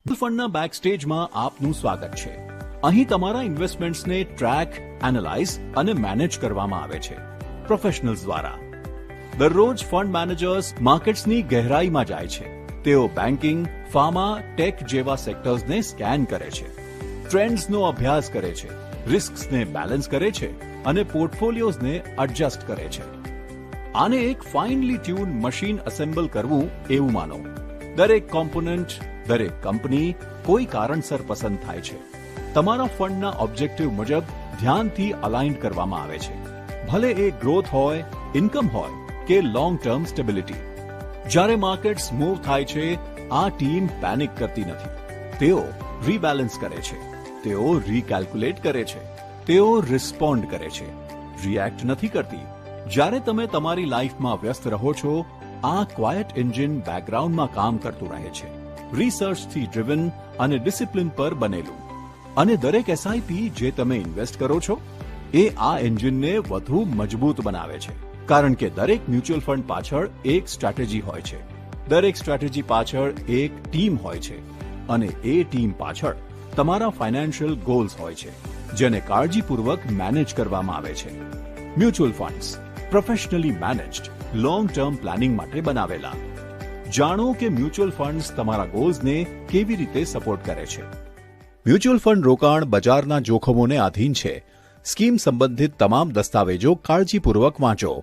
ફંડના બેકસ્ટેજમાં આપનું સ્વાગત છે. અહીં તમારા ઇન્વેસ્ટમેન્ટ્સને ટ્રેક, એનાલાઇઝ અને મેનેજ કરવામાં આવે છે પ્રોફેશનલ્સ દ્વારા. દરરોજ ફંડ મેનેજર્સ માર્કેટ્સની ગહેરાઈમાં જાય છે. તેઓ બેન્કિંગ, ફાર્મા, ટેક જેવા સેક્ટર્સને સ્કેન કરે છે, ટ્રેન્ડ્સનો અભ્યાસ કરે છે, રિસ્ક્સને બેલેન્સ કરે છે અને પોર્ટફોલિયોઝને એડજસ્ટ કરે છે. આને એક ફાઇનલી ટ્યુન મશીન એસેમ્બલ કરવું એવું માનો. દરેક કોમ્પોનન્ટ, દરેક કંપની કોઈ કારણસર પસંદ થાય છે. તમારા ફંડના ઓબ્જેક્ટિવ મુજબ ધ્યાનથી અલાઇન કરવામાં આવે છે, ભલે એ ગ્રોથ હોય, ઇન્કમ હોય કે લોંગ ટર્મ સ્ટેબિલિટી. જ્યારે માર્કેટ્સ મૂવ થાય છે, આ ટીમ પેનિક કરતી નથી. તેઓ રીબેલેન્સ કરે છે, તેઓ રીકેલ્ક્યુલેટ કરે છે, તેઓ રિસ્પોન્ડ કરે છે, રિએક્ટ નથી કરતી. જ્યારે તમે તમારી લાઈફમાં વ્યસ્ત રહો છો, આ ક્વાયટ એન્જિન બેકગ્રાઉન્ડમાં કામ કરતું રહે છે, રિસર્ચથી ડ્રિવન અને ડિસિપ્લિન પર બનેલું. અને દરેક એસઆઈપી જે તમે ઇન્વેસ્ટ કરો છો, એ આ એન્જિનને વધુ મજબૂત બનાવે છે. કારણ કે દરેક મ્યુચ્યુઅલ ફંડ પાછળ એક સ્ટ્રેટેજી હોય છે, દરેક સ્ટ્રેટેજી પાછળ એક ટીમ હોય છે અને એ ટીમ પાછળ તમારા ફાઇનાન્શિયલ ગોલ્સ હોય છે, જેને કાળજીપૂર્વક મેનેજ કરવામાં આવે છે. Mutual funds professionally managed, long term planning માટે બનાવેલા. જાણો કે મ્યુચ્યુઅલ ફંડ્સ તમારા ગોલ્સને કેવી રીતે સપોર્ટ કરે છે. મ્યુચ્યુઅલ ફંડ રોકાણ બજારના જોખમોને આધીન છે. સ્કીમ સંબંધિત તમામ દસ્તાવેજો કાળજીપૂર્વક વાંચો.